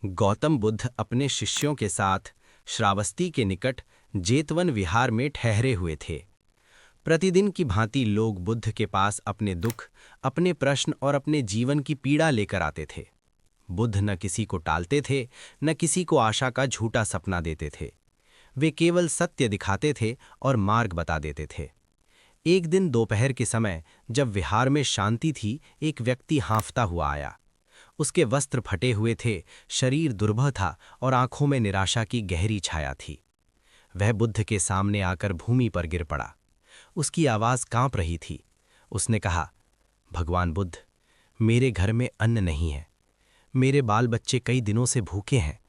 गौतम बुद्ध अपने शिष्यों के साथ श्रावस्ती के निकट जेतवन विहार में ठहरे हुए थे। प्रतिदिन की भांति लोग बुद्ध के पास अपने दुख, अपने प्रश्न और अपने जीवन की पीड़ा लेकर आते थे। बुद्ध न किसी को टालते थे, न किसी को आशा का झूठा सपना देते थे। वे केवल सत्य दिखाते थे और मार्ग बता देते थे। एक दिन दोपहर के समय जब विहार में शांति थी, एक व्यक्ति हाँफता हुआ आया। उसके वस्त्र फटे हुए थे, शरीर दुर्बल था और आंखों में निराशा की गहरी छाया थी। वह बुद्ध के सामने आकर भूमि पर गिर पड़ा। उसकी आवाज कांप रही थी। उसने कहा, भगवान बुद्ध, मेरे घर में अन्न नहीं है। मेरे बाल बच्चे कई दिनों से भूखे हैं।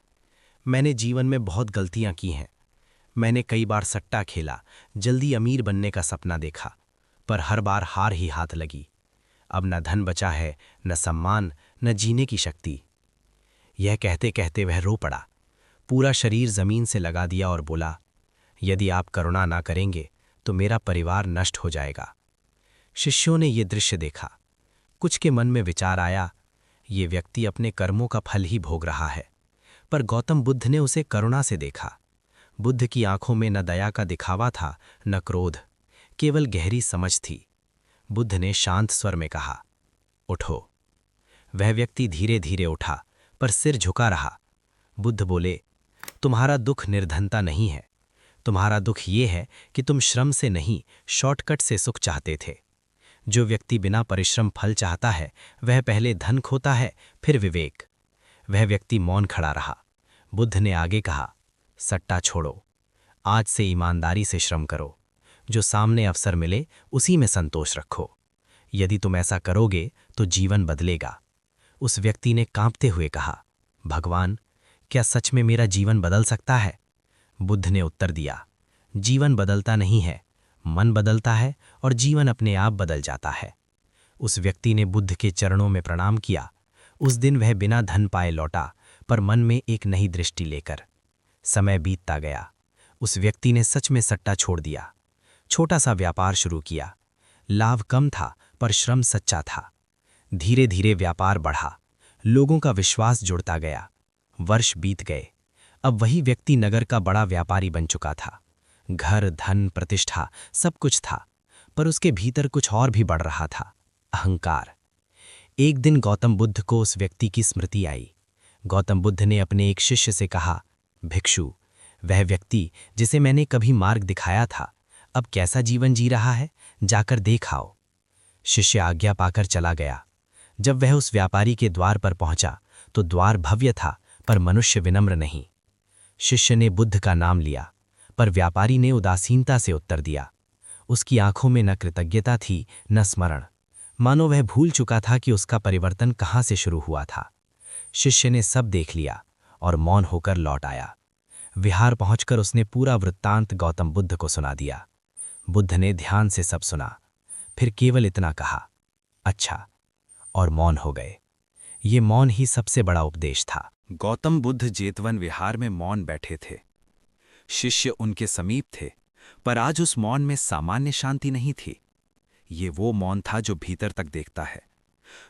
मैंने जीवन में बहुत गलतियां की हैं। मैंने कई बार सट्टा खेला, जल्दी अमीर बनने का सपना देखा, पर हर बार हार ही हाथ लगी। अब न धन बचा है, न सम्मान, न जीने की शक्ति। यह कहते कहते वह रो पड़ा, पूरा शरीर जमीन से लगा दिया और बोला, यदि आप करुणा ना करेंगे तो मेरा परिवार नष्ट हो जाएगा। शिष्यों ने यह दृश्य देखा। कुछ के मन में विचार आया, ये व्यक्ति अपने कर्मों का फल ही भोग रहा है। पर गौतम बुद्ध ने उसे करुणा से देखा। बुद्ध की आंखों में न दया का दिखावा था, न क्रोध, केवल गहरी समझ थी। बुद्ध ने शांत स्वर में कहा, उठो। वह व्यक्ति धीरे धीरे उठा, पर सिर झुका रहा। बुद्ध बोले, तुम्हारा दुख निर्धनता नहीं है। तुम्हारा दुख ये है कि तुम श्रम से नहीं, शॉर्टकट से सुख चाहते थे। जो व्यक्ति बिना परिश्रम फल चाहता है, वह पहले धन खोता है, फिर विवेक। वह व्यक्ति मौन खड़ा रहा। बुद्ध ने आगे कहा, सट्टा छोड़ो। आज से ईमानदारी से श्रम करो। जो सामने अवसर मिले उसी में संतोष रखो। यदि तुम ऐसा करोगे तो जीवन बदलेगा। उस व्यक्ति ने कांपते हुए कहा, भगवान, क्या सच में मेरा जीवन बदल सकता है? बुद्ध ने उत्तर दिया, जीवन बदलता नहीं है, मन बदलता है और जीवन अपने आप बदल जाता है। उस व्यक्ति ने बुद्ध के चरणों में प्रणाम किया। उस दिन वह बिना धन पाए लौटा, पर मन में एक नई दृष्टि लेकर। समय बीतता गया। उस व्यक्ति ने सच में सट्टा छोड़ दिया। छोटा सा व्यापार शुरू किया। लाभ कम था, पर श्रम सच्चा था। धीरे धीरे व्यापार बढ़ा। लोगों का विश्वास जुड़ता गया। वर्ष बीत गए। अब वही व्यक्ति नगर का बड़ा व्यापारी बन चुका था। घर, धन, प्रतिष्ठा सब कुछ था, पर उसके भीतर कुछ और भी बढ़ रहा था, अहंकार। एक दिन गौतम बुद्ध को उस व्यक्ति की स्मृति आई। गौतम बुद्ध ने अपने एक शिष्य से कहा, भिक्षु, वह व्यक्ति जिसे मैंने कभी मार्ग दिखाया था, अब कैसा जीवन जी रहा है, जाकर देख आओ। शिष्य आज्ञा पाकर चला गया। जब वह उस व्यापारी के द्वार पर पहुंचा तो द्वार भव्य था, पर मनुष्य विनम्र नहीं। शिष्य ने बुद्ध का नाम लिया, पर व्यापारी ने उदासीनता से उत्तर दिया। उसकी आंखों में न कृतज्ञता थी, न स्मरण, मानो वह भूल चुका था कि उसका परिवर्तन कहाँ से शुरू हुआ था। शिष्य ने सब देख लिया और मौन होकर लौट आया। विहार पहुंचकर उसने पूरा वृत्तांत गौतम बुद्ध को सुना दिया। बुद्ध ने ध्यान से सब सुना, फिर केवल इतना कहा, अच्छा, और मौन हो गए। ये मौन ही सबसे बड़ा उपदेश था। गौतम बुद्ध जेतवन विहार में मौन बैठे थे। शिष्य उनके समीप थे, पर आज उस मौन में सामान्य शांति नहीं थी। ये वो मौन था जो भीतर तक देखता है,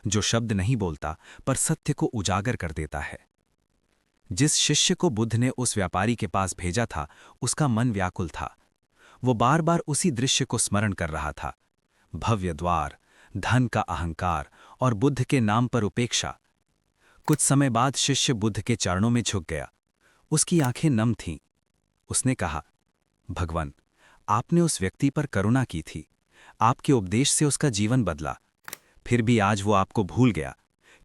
जो शब्द नहीं बोलता पर सत्य को उजागर कर देता है। जिस शिष्य को बुद्ध ने उस व्यापारी के पास भेजा था, उसका मन व्याकुल था। वो बार बार उसी दृश्य को स्मरण कर रहा था। भव्य द्वार, धन का अहंकार और बुद्ध के नाम पर उपेक्षा। कुछ समय बाद शिष्य बुद्ध के चरणों में झुक गया। उसकी आंखें नम थीं। उसने कहा, भगवान, आपने उस व्यक्ति पर करुणा की थी। आपके उपदेश से उसका जीवन बदला, फिर भी आज वो आपको भूल गया।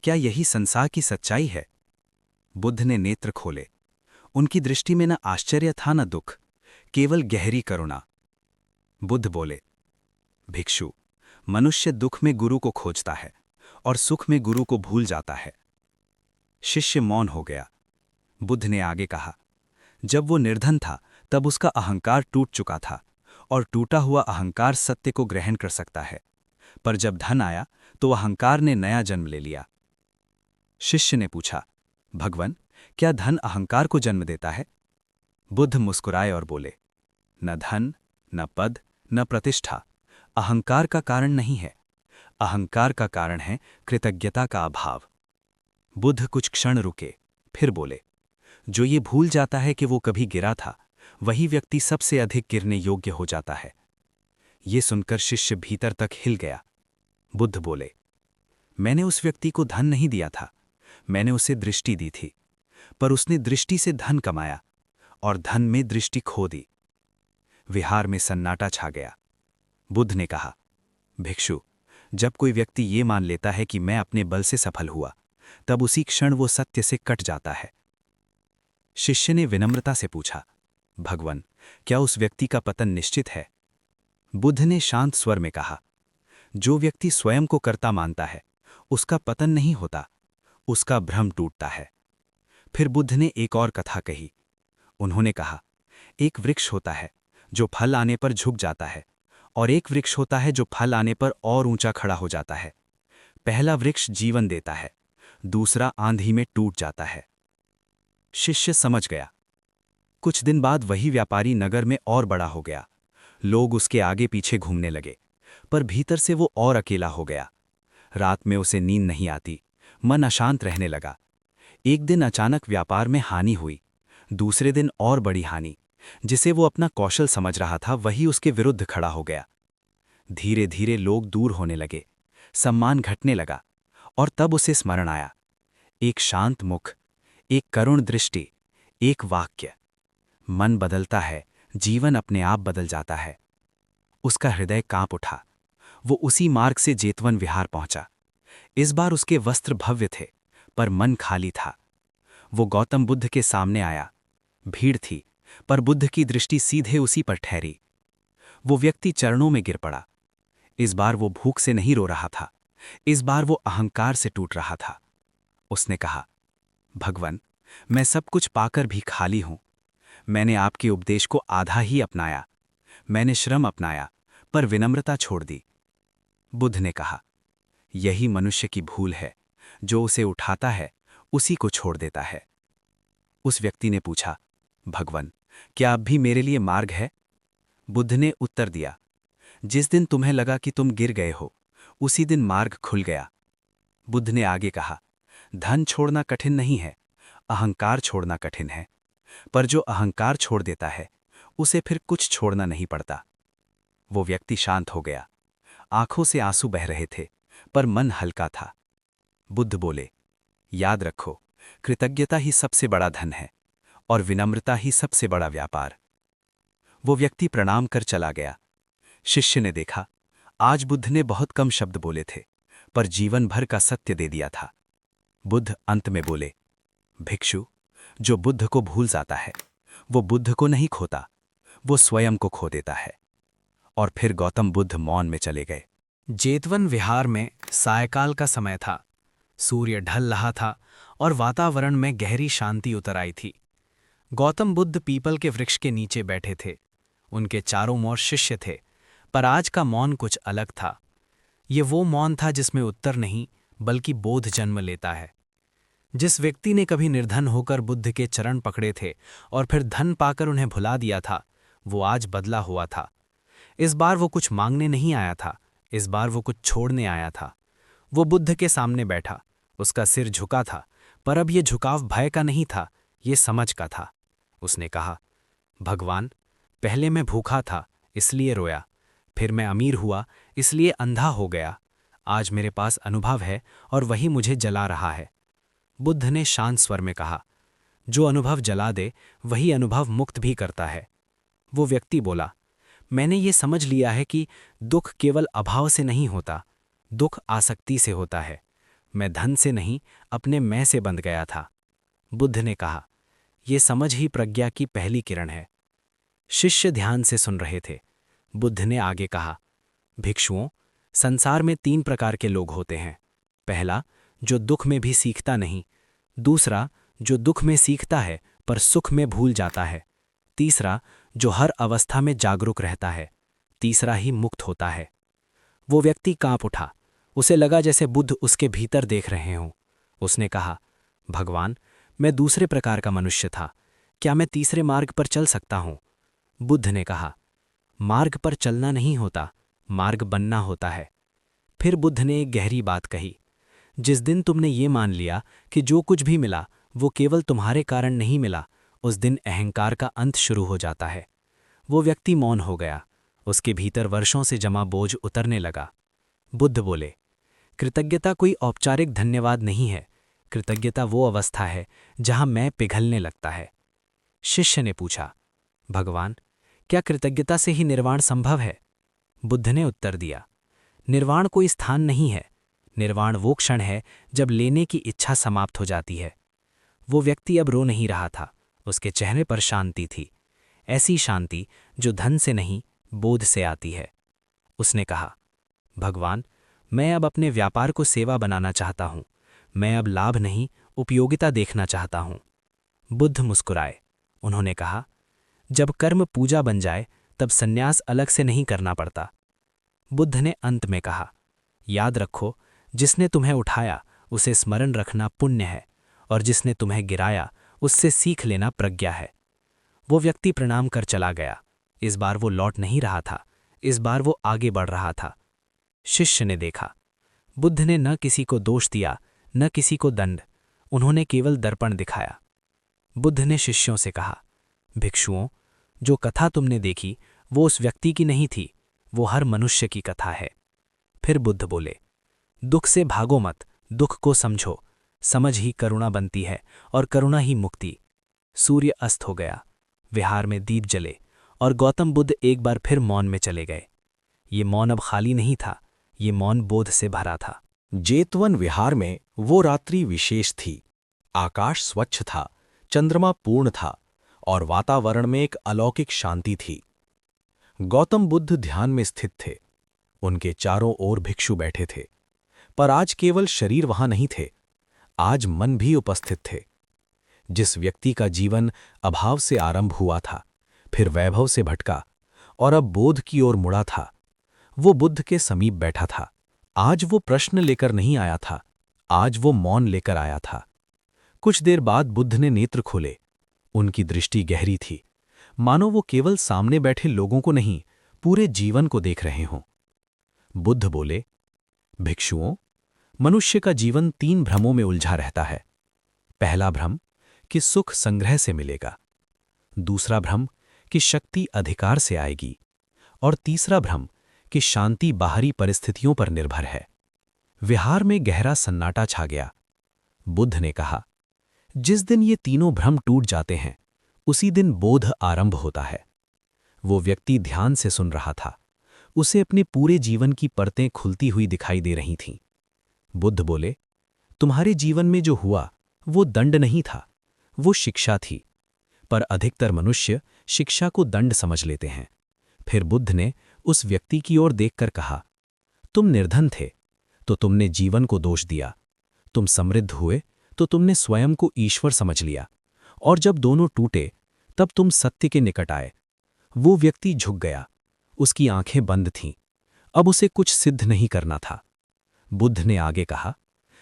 क्या यही संसार की सच्चाई है? बुद्ध ने नेत्र खोले। उनकी दृष्टि में न आश्चर्य था न दुख, केवल गहरी करुणा। बुद्ध बोले, भिक्षु, मनुष्य दुख में गुरु को खोजता है और सुख में गुरु को भूल जाता है। शिष्य मौन हो गया। बुद्ध ने आगे कहा, जब वो निर्धन था तब उसका अहंकार टूट चुका था, और टूटा हुआ अहंकार सत्य को ग्रहण कर सकता है। पर जब धन आया तो अहंकार ने नया जन्म ले लिया। शिष्य ने पूछा, भगवान, क्या धन अहंकार को जन्म देता है? बुद्ध मुस्कुराए और बोले, न धन, न पद, न प्रतिष्ठा अहंकार का कारण नहीं है। अहंकार का कारण है कृतज्ञता का अभाव। बुद्ध कुछ क्षण रुके, फिर बोले, जो ये भूल जाता है कि वो कभी गिरा था, वही व्यक्ति सबसे अधिक गिरने योग्य हो जाता है। ये सुनकर शिष्य भीतर तक हिल गया। बुद्ध बोले, मैंने उस व्यक्ति को धन नहीं दिया था, मैंने उसे दृष्टि दी थी, पर उसने दृष्टि से धन कमाया और धन में दृष्टि खो दी। विहार में सन्नाटा छा गया। बुद्ध ने कहा, भिक्षु, जब कोई व्यक्ति ये मान लेता है कि मैं अपने बल से सफल हुआ, तब उसी क्षण वो सत्य से कट जाता है। शिष्य ने विनम्रता से पूछा, भगवान, क्या उस व्यक्ति का पतन निश्चित है? बुद्ध ने शांत स्वर में कहा, जो व्यक्ति स्वयं को कर्ता मानता है, उसका पतन नहीं होता, उसका भ्रम टूटता है। फिर बुद्ध ने एक और कथा कही। उन्होंने कहा, एक वृक्ष होता है जो फल आने पर झुक जाता है, और एक वृक्ष होता है जो फल आने पर और ऊंचा खड़ा हो जाता है। पहला वृक्ष जीवन देता है, दूसरा आंधी में टूट जाता है। शिष्य समझ गया। कुछ दिन बाद वही व्यापारी नगर में और बड़ा हो गया। लोग उसके आगे पीछे घूमने लगे, पर भीतर से वो और अकेला हो गया। रात में उसे नींद नहीं आती, मन अशांत रहने लगा। एक दिन अचानक व्यापार में हानि हुई, दूसरे दिन और बड़ी हानि। जिसे वो अपना कौशल समझ रहा था, वही उसके विरुद्ध खड़ा हो गया। धीरे धीरे लोग दूर होने लगे, सम्मान घटने लगा, और तब उसे स्मरण आया। एक शांत मुख, एक करुण दृष्टि, एक वाक्य, मन बदलता है, जीवन अपने आप बदल जाता है। उसका हृदय कांप उठा। वो उसी मार्ग से जेतवन विहार पहुंचा। इस बार उसके वस्त्र भव्य थे, पर मन खाली था। वो गौतम बुद्ध के सामने आया। भीड़ थी, पर बुद्ध की दृष्टि सीधे उसी पर ठहरी। वो व्यक्ति चरणों में गिर पड़ा। इस बार वो भूख से नहीं रो रहा था, इस बार वो अहंकार से टूट रहा था। उसने कहा, भगवान, मैं सब कुछ पाकर भी खाली हूं। मैंने आपके उपदेश को आधा ही अपनाया। मैंने श्रम अपनाया, पर विनम्रता छोड़ दी। बुद्ध ने कहा, यही मनुष्य की भूल है, जो उसे उठाता है उसी को छोड़ देता है। उस व्यक्ति ने पूछा, भगवान, क्या अब भी मेरे लिए मार्ग है? बुद्ध ने उत्तर दिया, जिस दिन तुम्हें लगा कि तुम गिर गए हो, उसी दिन मार्ग खुल गया। बुद्ध ने आगे कहा, धन छोड़ना कठिन नहीं है, अहंकार छोड़ना कठिन है, पर जो अहंकार छोड़ देता है, उसे फिर कुछ छोड़ना नहीं पड़ता। वो व्यक्ति शांत हो गया। आंखों से आंसू बह रहे थे, पर मन हल्का था। बुद्ध बोले, याद रखो, कृतज्ञता ही सबसे बड़ा धन है, और विनम्रता ही सबसे बड़ा व्यापार। वो व्यक्ति प्रणाम कर चला गया। शिष्य ने देखा, आज बुद्ध ने बहुत कम शब्द बोले थे, पर जीवन भर का सत्य दे दिया था। बुद्ध अंत में बोले, भिक्षु, जो बुद्ध को भूल जाता है, वो बुद्ध को नहीं खोता, वो स्वयं को खो देता है। और फिर गौतम बुद्ध मौन में चले गए। जेतवन विहार में सायकाल का समय था। सूर्य ढल रहा था और वातावरण में गहरी शांति उतर आई थी। गौतम बुद्ध पीपल के वृक्ष के नीचे बैठे थे। उनके चारों ओर शिष्य थे, पर आज का मौन कुछ अलग था। ये वो मौन था जिसमें उत्तर नहीं, बल्कि बोध जन्म लेता है। जिस व्यक्ति ने कभी निर्धन होकर बुद्ध के चरण पकड़े थे और फिर धन पाकर उन्हें भुला दिया था, वो आज बदला हुआ था। इस बार वो कुछ मांगने नहीं आया था, इस बार वो कुछ छोड़ने आया था। वो बुद्ध के सामने बैठा, उसका सिर झुका था, पर अब ये झुकाव भय का नहीं था, ये समझ का था। उसने कहा, भगवान, पहले मैं भूखा था इसलिए रोया, फिर मैं अमीर हुआ इसलिए अंधा हो गया। आज मेरे पास अनुभव है और वही मुझे जला रहा है। बुद्ध ने शांत स्वर में कहा, जो अनुभव जला दे वही अनुभव मुक्त भी करता है। वो व्यक्ति बोला, मैंने ये समझ लिया है कि दुख केवल अभाव से नहीं होता, दुख आसक्ति से होता है। मैं धन से नहीं, अपने मैं से बंध गया था। बुद्ध ने कहा, ये समझ ही प्रज्ञा की पहली किरण है। शिष्य ध्यान से सुन रहे थे। बुद्ध ने आगे कहा, भिक्षुओं, संसार में 3 प्रकार के लोग होते हैं। पहला, जो दुख में भी सीखता नहीं। दूसरा, जो दुख में सीखता है पर सुख में भूल जाता है। तीसरा, जो हर अवस्था में जागरूक रहता है। तीसरा ही मुक्त होता है। वो व्यक्ति कांप उठा। उसे लगा जैसे बुद्ध उसके भीतर देख रहे हों। उसने कहा, भगवान, मैं दूसरे प्रकार का मनुष्य था, क्या मैं तीसरे मार्ग पर चल सकता हूं? बुद्ध ने कहा, मार्ग पर चलना नहीं होता, मार्ग बनना होता है। फिर बुद्ध ने एक गहरी बात कही, जिस दिन तुमने ये मान लिया कि जो कुछ भी मिला वो केवल तुम्हारे कारण नहीं मिला, उस दिन अहंकार का अंत शुरू हो जाता है। वो व्यक्ति मौन हो गया, उसके भीतर वर्षों से जमा बोझ उतरने लगा। बुद्ध बोले, कृतज्ञता कोई औपचारिक धन्यवाद नहीं है, कृतज्ञता वो अवस्था है जहां मैं पिघलने लगता है। शिष्य ने पूछा, भगवान, क्या कृतज्ञता से ही निर्वाण संभव है? बुद्ध ने उत्तर दिया, निर्वाण कोई स्थान नहीं है, निर्वाण वो क्षण है जब लेने की इच्छा समाप्त हो जाती है। वो व्यक्ति अब रो नहीं रहा था, उसके चेहरे पर शांति थी, ऐसी शांति जो धन से नहीं, बोध से आती है। उसने कहा, भगवान, मैं अब अपने व्यापार को सेवा बनाना चाहता हूं, मैं अब लाभ नहीं, उपयोगिता देखना चाहता हूं। बुद्ध मुस्कुराए। उन्होंने कहा, जब कर्म पूजा बन जाए तब संन्यास अलग से नहीं करना पड़ता। बुद्ध ने अंत में कहा, याद रखो, जिसने तुम्हें उठाया उसे स्मरण रखना पुण्य है, और जिसने तुम्हें गिराया उससे सीख लेना प्रज्ञा है। वो व्यक्ति प्रणाम कर चला गया। इस बार वो लौट नहीं रहा था, इस बार वो आगे बढ़ रहा था। शिष्य ने देखा, बुद्ध ने न किसी को दोष दिया, न किसी को दंड, उन्होंने केवल दर्पण दिखाया। बुद्ध ने शिष्यों से कहा, भिक्षुओं, जो कथा तुमने देखी वो उस व्यक्ति की नहीं थी, वो हर मनुष्य की कथा है। फिर बुद्ध बोले, दुख से भागो मत, दुख को समझो, समझ ही करुणा बनती है और करुणा ही मुक्ति। सूर्य अस्त हो गया, विहार में दीप जले और गौतम बुद्ध एक बार फिर मौन में चले गए। ये मौन अब खाली नहीं था, ये मौन बोध से भरा था। जेतवन विहार में वो रात्रि विशेष थी। आकाश स्वच्छ था, चंद्रमा पूर्ण था और वातावरण में एक अलौकिक शांति थी। गौतम बुद्ध ध्यान में स्थित थे। उनके चारों ओर भिक्षु बैठे थे, पर आज केवल शरीर वहां नहीं थे, आज मन भी उपस्थित थे। जिस व्यक्ति का जीवन अभाव से आरंभ हुआ था, फिर वैभव से भटका और अब बोध की ओर मुड़ा था, वो बुद्ध के समीप बैठा था। आज वो प्रश्न लेकर नहीं आया था, आज वो मौन लेकर आया था। कुछ देर बाद बुद्ध ने नेत्र खोले। उनकी दृष्टि गहरी थी, मानो वो केवल सामने बैठे लोगों को नहीं, पूरे जीवन को देख रहे हों। बुद्ध बोले, भिक्षुओं, मनुष्य का जीवन 3 भ्रमों में उलझा रहता है। पहला भ्रम कि सुख संग्रह से मिलेगा, दूसरा भ्रम कि शक्ति अधिकार से आएगी, और तीसरा भ्रम कि शांति बाहरी परिस्थितियों पर निर्भर है। विहार में गहरा सन्नाटा छा गया। बुद्ध ने कहा, जिस दिन ये तीनों भ्रम टूट जाते हैं, उसी दिन बोध आरंभ होता है। वो व्यक्ति ध्यान से सुन रहा था, उसे अपने पूरे जीवन की परतें खुलती हुई दिखाई दे रही थीं। बुद्ध बोले, तुम्हारे जीवन में जो हुआ वो दंड नहीं था, वो शिक्षा थी, पर अधिकतर मनुष्य शिक्षा को दंड समझ लेते हैं। फिर बुद्ध ने उस व्यक्ति की ओर देखकर कहा, तुम निर्धन थे तो तुमने जीवन को दोष दिया, तुम समृद्ध हुए तो तुमने स्वयं को ईश्वर समझ लिया, और जब दोनों टूटे तब तुम सत्य के निकट आए। वो व्यक्ति झुक गया, उसकी आंखें बंद थीं, अब उसे कुछ सिद्ध नहीं करना था। बुद्ध ने आगे कहा,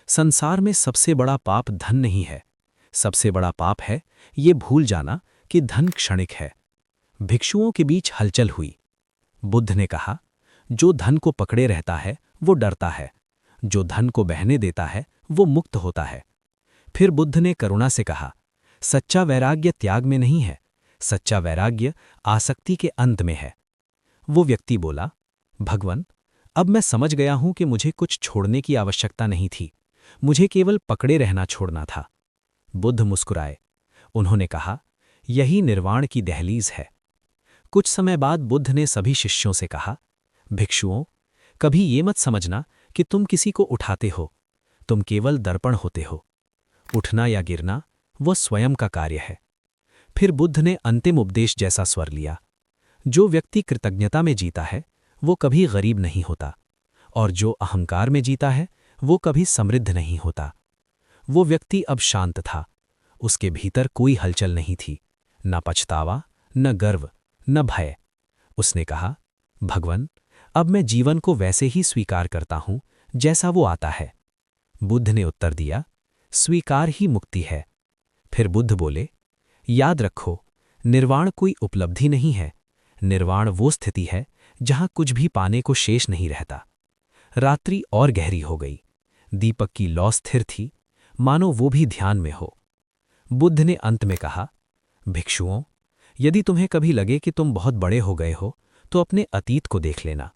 संसार में सबसे बड़ा पाप धन नहीं है, सबसे बड़ा पाप है ये भूल जाना कि धन क्षणिक है। भिक्षुओं के बीच हलचल हुई। बुद्ध ने कहा, जो धन को पकड़े रहता है वो डरता है, जो धन को बहने देता है वो मुक्त होता है। फिर बुद्ध ने करुणा से कहा, सच्चा वैराग्य त्याग में नहीं है, सच्चा वैराग्य आसक्ति के अंत में है। वो व्यक्ति बोला, भगवान, अब मैं समझ गया हूं कि मुझे कुछ छोड़ने की आवश्यकता नहीं थी, मुझे केवल पकड़े रहना छोड़ना था। बुद्ध मुस्कुराए। उन्होंने कहा, यही निर्वाण की दहलीज है। कुछ समय बाद बुद्ध ने सभी शिष्यों से कहा, भिक्षुओं, कभी ये मत समझना कि तुम किसी को उठाते हो, तुम केवल दर्पण होते हो। उठना या गिरना वह स्वयं का कार्य है। फिर बुद्ध ने अंतिम उपदेश जैसा स्वर लिया, जो व्यक्ति कृतज्ञता में जीता है वो कभी गरीब नहीं होता, और जो अहंकार में जीता है वो कभी समृद्ध नहीं होता। वो व्यक्ति अब शांत था, उसके भीतर कोई हलचल नहीं थी, न पछतावा, न गर्व, न भय। उसने कहा, भगवान, अब मैं जीवन को वैसे ही स्वीकार करता हूं जैसा वो आता है। बुद्ध ने उत्तर दिया, स्वीकार ही मुक्ति है। फिर बुद्ध बोले, याद रखो, निर्वाण कोई उपलब्धि नहीं है, निर्वाण वो स्थिति है जहां कुछ भी पाने को शेष नहीं रहता। रात्रि और गहरी हो गई, दीपक की लौ स्थिर थी, मानो वो भी ध्यान में हो। बुद्ध ने अंत में कहा, भिक्षुओं, यदि तुम्हें कभी लगे कि तुम बहुत बड़े हो गए हो तो अपने अतीत को देख लेना,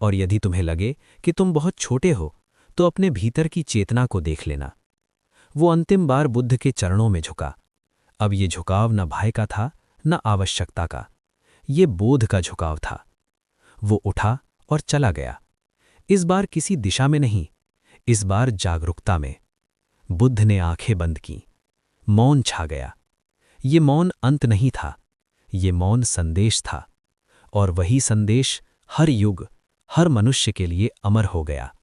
और यदि तुम्हें लगे कि तुम बहुत छोटे हो तो अपने भीतर की चेतना को देख लेना। वो अंतिम बार बुद्ध के चरणों में झुका। अब ये झुकाव न भय का था न आवश्यकता का, ये बोध का झुकाव था। वो उठा और चला गया, इस बार किसी दिशा में नहीं, इस बार जागरूकता में। बुद्ध ने आंखें बंद की, मौन छा गया। ये मौन अंत नहीं था, ये मौन संदेश था, और वही संदेश हर युग, हर मनुष्य के लिए अमर हो गया।